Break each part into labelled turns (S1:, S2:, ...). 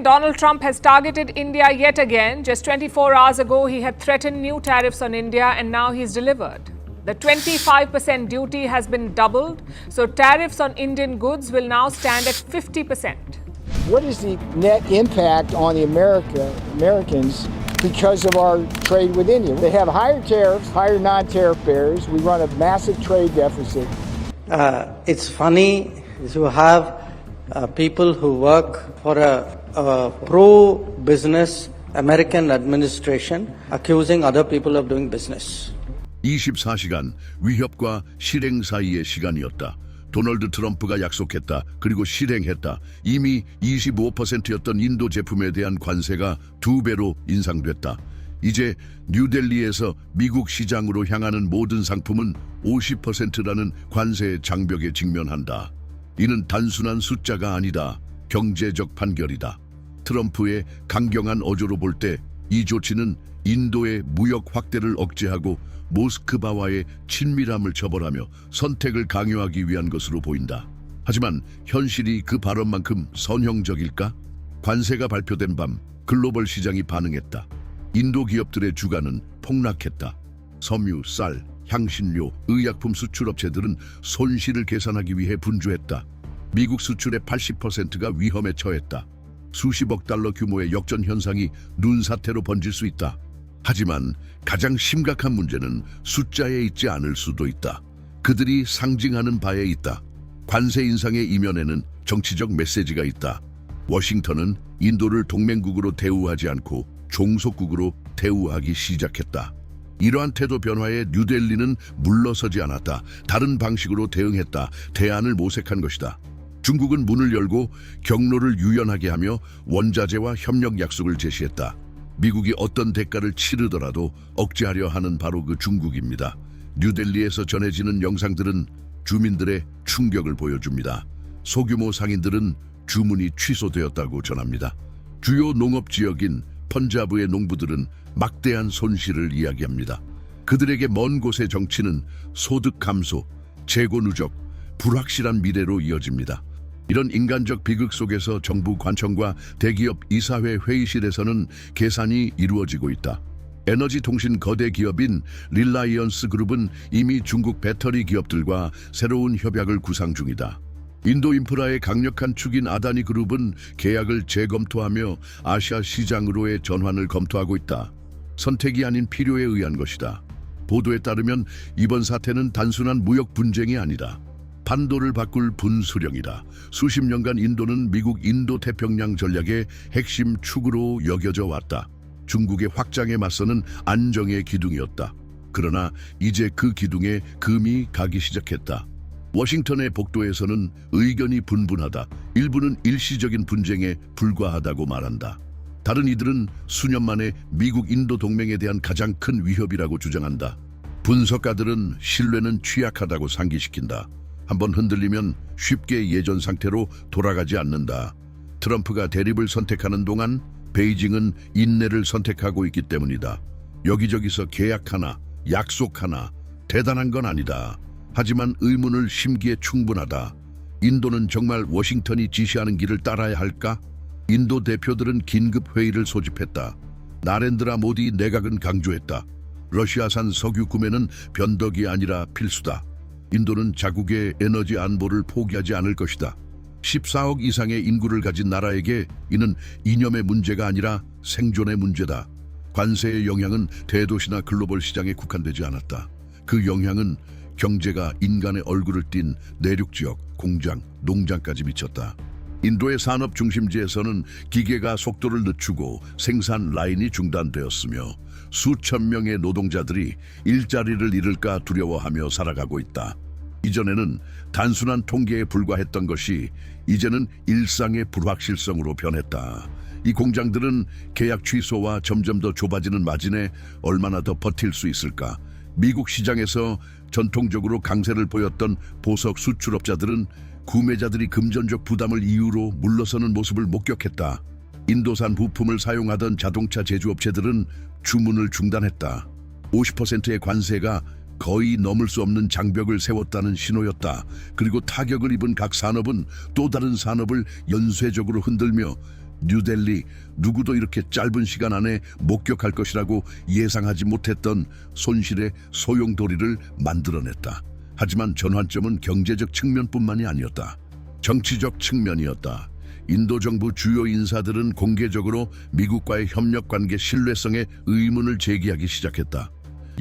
S1: Donald Trump has targeted India yet again. Just 24 hours ago, he had threatened new tariffs on India, and now he's delivered. The 25% duty has been doubled, so tariffs on Indian goods will now stand at 50%.
S2: What is the net impact on the Americans because of our trade with India? They have higher tariffs, higher non-tariff barriers. We run a massive trade deficit.
S3: It's funny to have people who work for a pro-business American administration accusing other people of doing business.
S4: 24시간 위협과 실행 사이의 시간이었다. 도널드 트럼프가 약속했다. 그리고 실행했다. 이미 25%였던 인도 제품에 대한 관세가 2배로 인상됐다. 이제 뉴델리에서 미국 시장으로 향하는 모든 상품은 50%라는 관세 장벽에 직면한다. 이는 단순한 숫자가 아니다. 경제적 판결이다. 트럼프의 강경한 어조로 볼 때 이 조치는 인도의 무역 확대를 억제하고 모스크바와의 친밀함을 처벌하며 선택을 강요하기 위한 것으로 보인다. 하지만 현실이 그 발언만큼 선형적일까? 관세가 발표된 밤 글로벌 시장이 반응했다. 인도 기업들의 주가는 폭락했다. 섬유, 쌀, 향신료, 의약품 수출업체들은 손실을 계산하기 위해 분주했다. 미국 수출의 80%가 위험에 처했다. 수십억 달러 규모의 역전 현상이 눈사태로 번질 수 있다. 하지만 가장 심각한 문제는 숫자에 있지 않을 수도 있다. 그들이 상징하는 바에 있다. 관세 인상의 이면에는 정치적 메시지가 있다. 워싱턴은 인도를 동맹국으로 대우하지 않고 종속국으로 대우하기 시작했다. 이러한 태도 변화에 뉴델리는 물러서지 않았다. 다른 방식으로 대응했다. 대안을 모색한 것이다. 중국은 문을 열고 경로를 유연하게 하며 원자재와 협력 약속을 제시했다. 미국이 어떤 대가를 치르더라도 억제하려 하는 바로 그 중국입니다. 뉴델리에서 전해지는 영상들은 주민들의 충격을 보여줍니다. 소규모 상인들은 주문이 취소되었다고 전합니다. 주요 농업지역인 펀자브의 농부들은 막대한 손실을 이야기합니다. 그들에게 먼 곳의 정치는 소득 감소, 재고 누적, 불확실한 미래로 이어집니다. 이런 인간적 비극 속에서 정부 관청과 대기업 이사회 회의실에서는 계산이 이루어지고 있다. 에너지 통신 거대 기업인 릴라이언스 그룹은 이미 중국 배터리 기업들과 새로운 협약을 구상 중이다. 인도 인프라의 강력한 축인 아다니 그룹은 계약을 재검토하며 아시아 시장으로의 전환을 검토하고 있다. 선택이 아닌 필요에 의한 것이다. 보도에 따르면 이번 사태는 단순한 무역 분쟁이 아니다. 판도를 바꿀 분수령이다. 수십 년간 인도는 미국 인도 태평양 전략의 핵심 축으로 여겨져 왔다. 중국의 확장에 맞서는 안정의 기둥이었다. 그러나 이제 그 기둥에 금이 가기 시작했다. 워싱턴의 복도에서는 의견이 분분하다. 일부는 일시적인 분쟁에 불과하다고 말한다. 다른 이들은 수년 만에 미국 인도 동맹에 대한 가장 큰 위협이라고 주장한다. 분석가들은 신뢰는 취약하다고 상기시킨다. 한번 흔들리면 쉽게 예전 상태로 돌아가지 않는다. 트럼프가 대립을 선택하는 동안 베이징은 인내를 선택하고 있기 때문이다. 여기저기서 계약 하나, 약속 하나, 대단한 건 아니다. 하지만 의문을 심기에 충분하다. 인도는 정말 워싱턴이 지시하는 길을 따라야 할까? 인도 대표들은 긴급 회의를 소집했다. 나렌드라 모디 내각은 강조했다. 러시아산 석유 구매는 변덕이 아니라 필수다. 인도는 자국의 에너지 안보를 포기하지 않을 것이다. 14억 이상의 인구를 가진 나라에게 이는 이념의 문제가 아니라 생존의 문제다. 관세의 영향은 대도시나 글로벌 시장에 국한되지 않았다. 그 영향은 경제가 인간의 얼굴을 띤 내륙 지역, 공장, 농장까지 미쳤다. 인도의 산업 중심지에서는 기계가 속도를 늦추고 생산 라인이 중단되었으며 수천 명의 노동자들이 일자리를 잃을까 두려워하며 살아가고 있다. 이전에는 단순한 통계에 불과했던 것이 이제는 일상의 불확실성으로 변했다. 이 공장들은 계약 취소와 점점 더 좁아지는 마진에 얼마나 더 버틸 수 있을까? 미국 시장에서 전통적으로 강세를 보였던 보석 수출업자들은 구매자들이 금전적 부담을 이유로 물러서는 모습을 목격했다. 인도산 부품을 사용하던 자동차 제조업체들은 주문을 중단했다. 50%의 관세가 거의 넘을 수 없는 장벽을 세웠다는 신호였다. 그리고 타격을 입은 각 산업은 또 다른 산업을 연쇄적으로 흔들며 뉴델리, 누구도 이렇게 짧은 시간 안에 목격할 것이라고 예상하지 못했던 손실의 소용돌이를 만들어냈다. 하지만 전환점은 경제적 측면뿐만이 아니었다. 정치적 측면이었다. 인도 정부 주요 인사들은 공개적으로 미국과의 협력 관계 신뢰성에 의문을 제기하기 시작했다.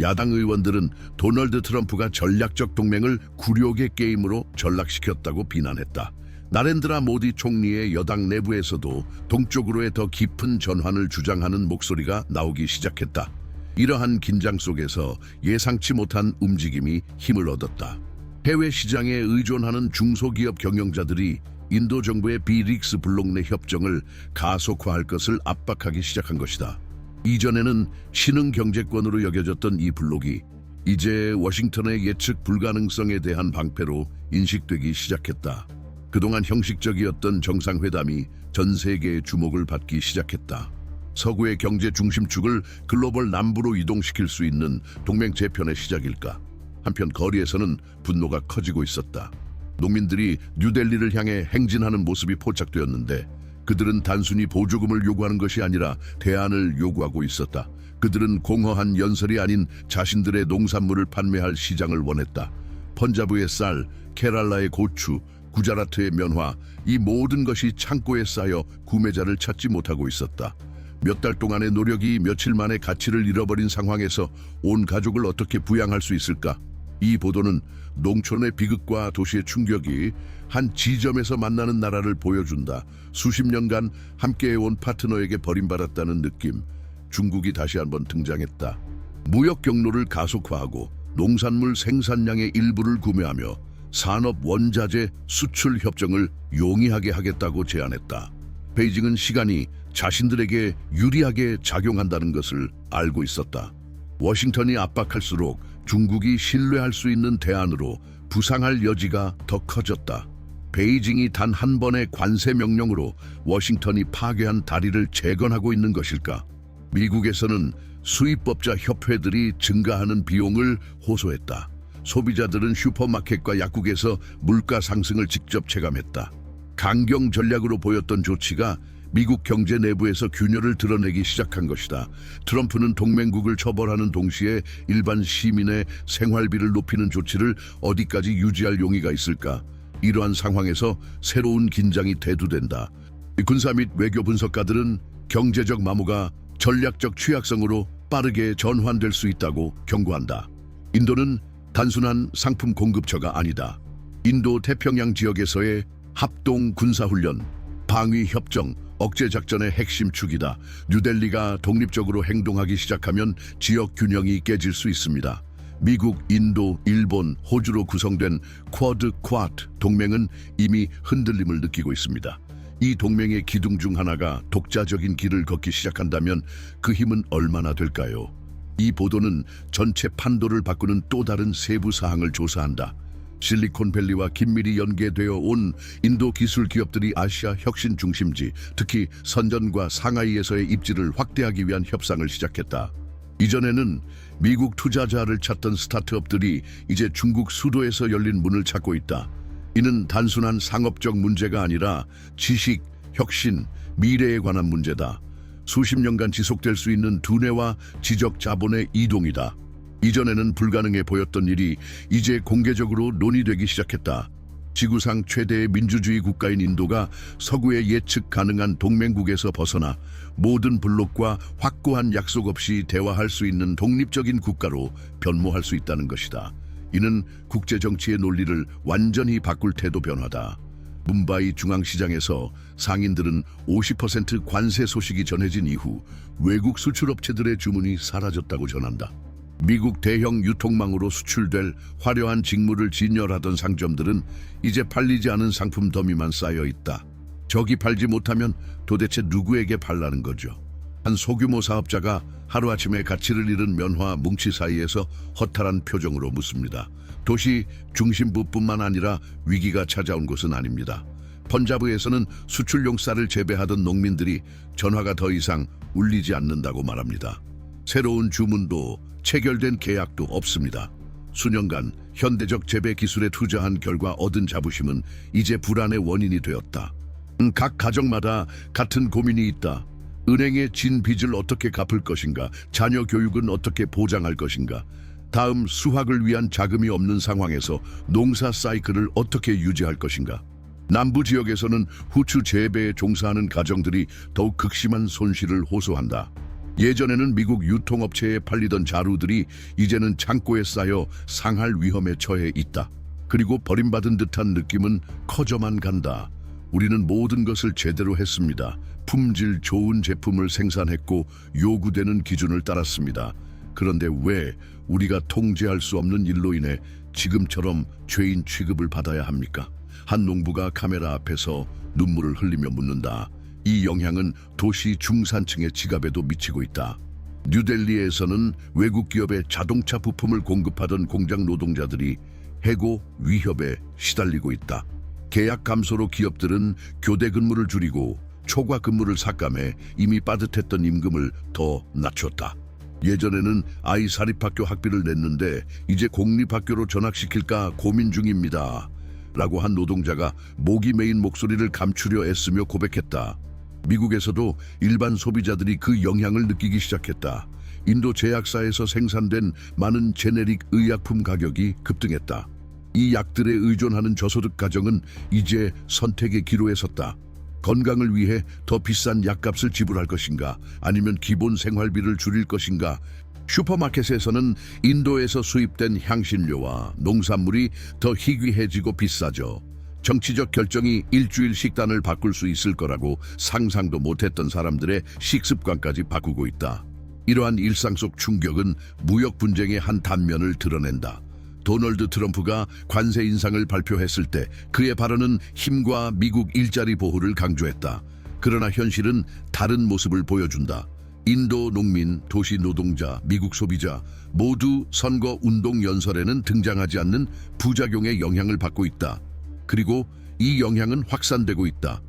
S4: 야당 의원들은 도널드 트럼프가 전략적 동맹을 굴욕의 게임으로 전락시켰다고 비난했다. 나렌드라 모디 총리의 여당 내부에서도 동쪽으로의 더 깊은 전환을 주장하는 목소리가 나오기 시작했다. 이러한 긴장 속에서 예상치 못한 움직임이 힘을 얻었다. 해외 시장에 의존하는 중소기업 경영자들이 인도 정부의 비릭스 블록 내 협정을 가속화할 것을 압박하기 시작한 것이다. 이전에는 신흥 경제권으로 여겨졌던 이 블록이 이제 워싱턴의 예측 불가능성에 대한 방패로 인식되기 시작했다. 그동안 형식적이었던 정상회담이 전 세계의 주목을 받기 시작했다. 서구의 경제 중심축을 글로벌 남부로 이동시킬 수 있는 동맹 재편의 시작일까? 한편 거리에서는 분노가 커지고 있었다. 농민들이 뉴델리를 향해 행진하는 모습이 포착되었는데 그들은 단순히 보조금을 요구하는 것이 아니라 대안을 요구하고 있었다. 그들은 공허한 연설이 아닌 자신들의 농산물을 판매할 시장을 원했다. 펀자브의 쌀, 케랄라의 고추, 구자라트의 면화, 이 모든 것이 창고에 쌓여 구매자를 찾지 못하고 있었다. 몇 달 동안의 노력이 며칠 만에 가치를 잃어버린 상황에서 온 가족을 어떻게 부양할 수 있을까? 이 보도는 농촌의 비극과 도시의 충격이 한 지점에서 만나는 나라를 보여준다. 수십 년간 함께해온 파트너에게 버림받았다는 느낌. 중국이 다시 한번 등장했다. 무역 경로를 가속화하고 농산물 생산량의 일부를 구매하며 산업 원자재 수출 협정을 용이하게 하겠다고 제안했다. 베이징은 시간이 자신들에게 유리하게 작용한다는 것을 알고 있었다. 워싱턴이 압박할수록 중국이 신뢰할 수 있는 대안으로 부상할 여지가 더 커졌다. 베이징이 단 한 번의 관세 명령으로 워싱턴이 파괴한 다리를 재건하고 있는 것일까? 미국에서는 수입법자 협회들이 증가하는 비용을 호소했다. 소비자들은 슈퍼마켓과 약국에서 물가 상승을 직접 체감했다. 강경 전략으로 보였던 조치가 미국 경제 내부에서 균열을 드러내기 시작한 것이다. 트럼프는 동맹국을 처벌하는 동시에 일반 시민의 생활비를 높이는 조치를 어디까지 유지할 용의가 있을까? 이러한 상황에서 새로운 긴장이 대두된다. 군사 및 외교 분석가들은 경제적 마모가 전략적 취약성으로 빠르게 전환될 수 있다고 경고한다. 인도는 단순한 상품 공급처가 아니다. 인도 태평양 지역에서의 합동 군사훈련, 방위협정, 억제작전의 핵심 축이다. 뉴델리가 독립적으로 행동하기 시작하면 지역 균형이 깨질 수 있습니다. 미국, 인도, 일본, 호주로 구성된 쿼드 동맹은 이미 흔들림을 느끼고 있습니다. 이 동맹의 기둥 중 하나가 독자적인 길을 걷기 시작한다면 그 힘은 얼마나 될까요? 이 보도는 전체 판도를 바꾸는 또 다른 세부 사항을 조사한다. 실리콘밸리와 긴밀히 연계되어 온 인도 기술 기업들이 아시아 혁신 중심지, 특히 선전과 상하이에서의 입지를 확대하기 위한 협상을 시작했다. 이전에는 미국 투자자를 찾던 스타트업들이 이제 중국 수도에서 열린 문을 찾고 있다. 이는 단순한 상업적 문제가 아니라 지식, 혁신, 미래에 관한 문제다. 수십 년간 지속될 수 있는 두뇌와 지적 자본의 이동이다. 이전에는 불가능해 보였던 일이 이제 공개적으로 논의되기 시작했다. 지구상 최대의 민주주의 국가인 인도가 서구의 예측 가능한 동맹국에서 벗어나 모든 블록과 확고한 약속 없이 대화할 수 있는 독립적인 국가로 변모할 수 있다는 것이다. 이는 국제정치의 논리를 완전히 바꿀 태도 변화다. 뭄바이 중앙시장에서 상인들은 50% 관세 소식이 전해진 이후 외국 수출업체들의 주문이 사라졌다고 전한다. 미국 대형 유통망으로 수출될 화려한 직물을 진열하던 상점들은 이제 팔리지 않은 상품 더미만 쌓여 있다. 저기 팔지 못하면 도대체 누구에게 팔라는 거죠? 한 소규모 사업자가 하루아침에 가치를 잃은 면화 뭉치 사이에서 허탈한 표정으로 묻습니다. 도시 중심부뿐만 아니라 위기가 찾아온 곳은 아닙니다. 펀자브에서는 수출용 쌀을 재배하던 농민들이 전화가 더 이상 울리지 않는다고 말합니다. 새로운 주문도 체결된 계약도 없습니다. 수년간 현대적 재배 기술에 투자한 결과 얻은 자부심은 이제 불안의 원인이 되었다. 각 가정마다 같은 고민이 있다. 은행에 진 빚을 어떻게 갚을 것인가? 자녀 교육은 어떻게 보장할 것인가? 다음 수확을 위한 자금이 없는 상황에서 농사 사이클을 어떻게 유지할 것인가? 남부 지역에서는 후추 재배에 종사하는 가정들이 더욱 극심한 손실을 호소한다. 예전에는 미국 유통업체에 팔리던 자루들이 이제는 창고에 쌓여 상할 위험에 처해 있다. 그리고 버림받은 듯한 느낌은 커져만 간다. 우리는 모든 것을 제대로 했습니다. 품질 좋은 제품을 생산했고 요구되는 기준을 따랐습니다. 그런데 왜 우리가 통제할 수 없는 일로 인해 지금처럼 죄인 취급을 받아야 합니까? 한 농부가 카메라 앞에서 눈물을 흘리며 묻는다. 이 영향은 도시 중산층의 지갑에도 미치고 있다. 뉴델리에서는 외국 기업에 자동차 부품을 공급하던 공장 노동자들이 해고 위협에 시달리고 있다. 계약 감소로 기업들은 교대 근무를 줄이고 초과 근무를 삭감해 이미 빠듯했던 임금을 더 낮췄다. 예전에는 아이 사립학교 학비를 냈는데 이제 공립학교로 전학시킬까 고민 중입니다. 라고 한 노동자가 목이 메인 목소리를 감추려 애쓰며 고백했다. 미국에서도 일반 소비자들이 그 영향을 느끼기 시작했다. 인도 제약사에서 생산된 많은 제네릭 의약품 가격이 급등했다. 이 약들에 의존하는 저소득 가정은 이제 선택의 기로에 섰다. 건강을 위해 더 비싼 약값을 지불할 것인가? 아니면 기본 생활비를 줄일 것인가? 슈퍼마켓에서는 인도에서 수입된 향신료와 농산물이 더 희귀해지고 비싸져. 정치적 결정이 일주일 식단을 바꿀 수 있을 거라고 상상도 못했던 사람들의 식습관까지 바꾸고 있다. 이러한 일상 속 충격은 무역 분쟁의 한 단면을 드러낸다. 도널드 트럼프가 관세 인상을 발표했을 때 그의 발언은 힘과 미국 일자리 보호를 강조했다. 그러나 현실은 다른 모습을 보여준다. 인도 농민, 도시 노동자, 미국 소비자 모두 선거 운동 연설에는 등장하지 않는 부작용의 영향을 받고 있다. 그리고 이 영향은 확산되고 있다.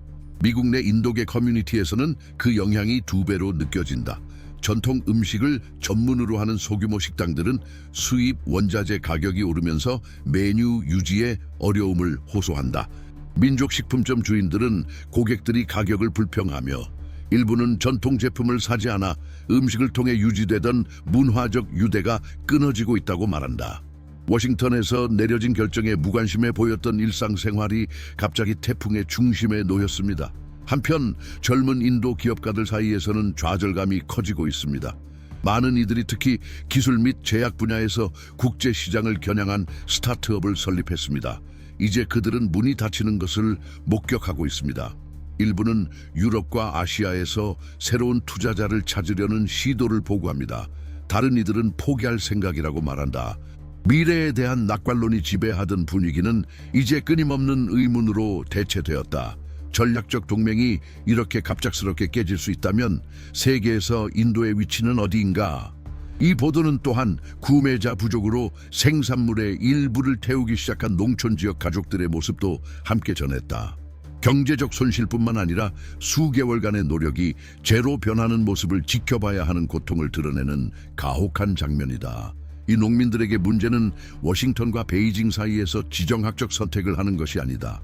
S4: 미국 내 인도계 커뮤니티에서는 그 영향이 2배로 느껴진다. 전통 음식을 전문으로 하는 소규모 식당들은 수입 원자재 가격이 오르면서 메뉴 유지에 어려움을 호소한다. 민족식품점 주인들은 고객들이 가격을 불평하며 일부는 전통 제품을 사지 않아 음식을 통해 유지되던 문화적 유대가 끊어지고 있다고 말한다. 워싱턴에서 내려진 결정에 무관심해 보였던 일상생활이 갑자기 태풍의 중심에 놓였습니다. 한편 젊은 인도 기업가들 사이에서는 좌절감이 커지고 있습니다. 많은 이들이 특히 기술 및 제약 분야에서 국제 시장을 겨냥한 스타트업을 설립했습니다. 이제 그들은 문이 닫히는 것을 목격하고 있습니다. 일부는 유럽과 아시아에서 새로운 투자자를 찾으려는 시도를 보고합니다. 다른 이들은 포기할 생각이라고 말한다. 미래에 대한 낙관론이 지배하던 분위기는 이제 끊임없는 의문으로 대체되었다. 전략적 동맹이 이렇게 갑작스럽게 깨질 수 있다면 세계에서 인도의 위치는 어디인가? 이 보도는 또한 구매자 부족으로 생산물의 일부를 태우기 시작한 농촌 지역 가족들의 모습도 함께 전했다. 경제적 손실뿐만 아니라 수개월간의 노력이 제로 변하는 모습을 지켜봐야 하는 고통을 드러내는 가혹한 장면이다. 이 농민들에게 문제는 워싱턴과 베이징 사이에서 지정학적 선택을 하는 것이 아니다.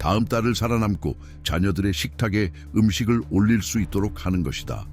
S4: 다음 달을 살아남고 자녀들의 식탁에 음식을 올릴 수 있도록 하는 것이다.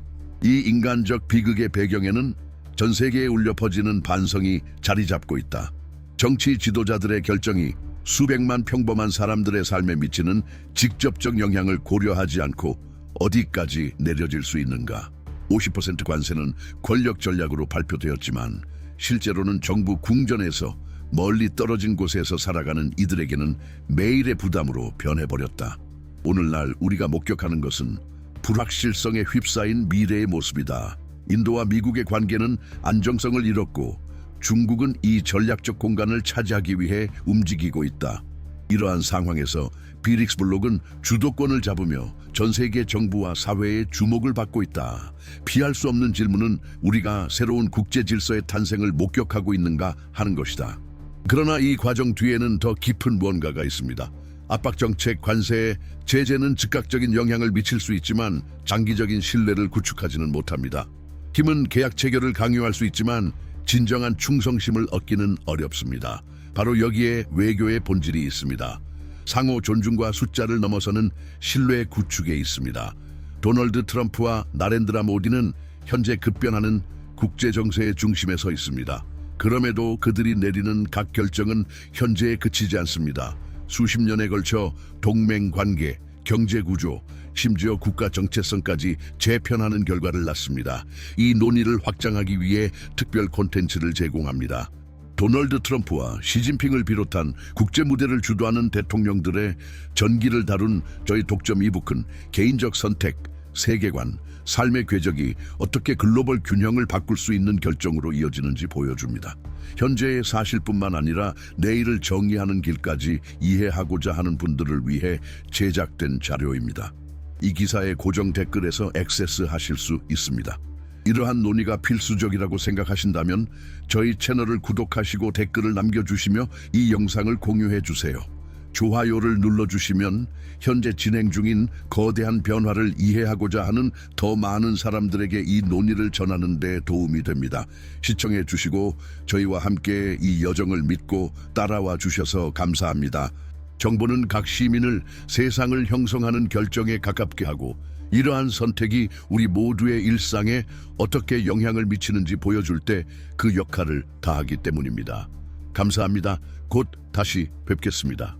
S4: 이 인간적 비극의 배경에는 전 세계에 울려 퍼지는 반성이 자리 잡고 있다. 정치 지도자들의 결정이 수백만 평범한 사람들의 삶에 미치는 직접적 영향을 고려하지 않고 어디까지 내려질 수 있는가? 50% 관세는 권력 전략으로 발표되었지만 실제로는 정부 궁전에서 멀리 떨어진 곳에서 살아가는 이들에게는 매일의 부담으로 변해버렸다. 오늘날 우리가 목격하는 것은 불확실성에 휩싸인 미래의 모습이다. 인도와 미국의 관계는 안정성을 잃었고 중국은 이 전략적 공간을 차지하기 위해 움직이고 있다. 이러한 상황에서 비릭스 블록은 주도권을 잡으며 전 세계 정부와 사회의 주목을 받고 있다. 피할 수 없는 질문은 우리가 새로운 국제 질서의 탄생을 목격하고 있는가 하는 것이다. 그러나 이 과정 뒤에는 더 깊은 무언가가 있습니다. 압박정책, 관세, 제재는 즉각적인 영향을 미칠 수 있지만 장기적인 신뢰를 구축하지는 못합니다. 힘은 계약 체결을 강요할 수 있지만 진정한 충성심을 얻기는 어렵습니다. 바로 여기에 외교의 본질이 있습니다. 상호 존중과 숫자를 넘어서는 신뢰 구축에 있습니다. 도널드 트럼프와 나렌드라 모디는 현재 급변하는 국제 정세의 중심에 서 있습니다. 그럼에도 그들이 내리는 각 결정은 현재에 그치지 않습니다. 수십 년에 걸쳐 동맹 관계, 경제 구조, 심지어 국가 정체성까지 재편하는 결과를 낳습니다. 이 논의를 확장하기 위해 특별 콘텐츠를 제공합니다. 도널드 트럼프와 시진핑을 비롯한 국제 무대를 주도하는 대통령들의 전기를 다룬 저희 독점 이북은 개인적 선택, 세계관, 삶의 궤적이 어떻게 글로벌 균형을 바꿀 수 있는 결정으로 이어지는지 보여줍니다. 현재의 사실뿐만 아니라 내일을 정의하는 길까지 이해하고자 하는 분들을 위해 제작된 자료입니다. 이 기사의 고정 댓글에서 액세스하실 수 있습니다. 이러한 논의가 필수적이라고 생각하신다면 저희 채널을 구독하시고 댓글을 남겨주시며 이 영상을 공유해 주세요. 좋아요를 눌러주시면 현재 진행 중인 거대한 변화를 이해하고자 하는 더 많은 사람들에게 이 논의를 전하는 데 도움이 됩니다. 시청해 주시고 저희와 함께 이 여정을 믿고 따라와 주셔서 감사합니다. 정보는 각 시민을 세상을 형성하는 결정에 가깝게 하고 이러한 선택이 우리 모두의 일상에 어떻게 영향을 미치는지 보여줄 때 그 역할을 다하기 때문입니다. 감사합니다. 곧 다시 뵙겠습니다.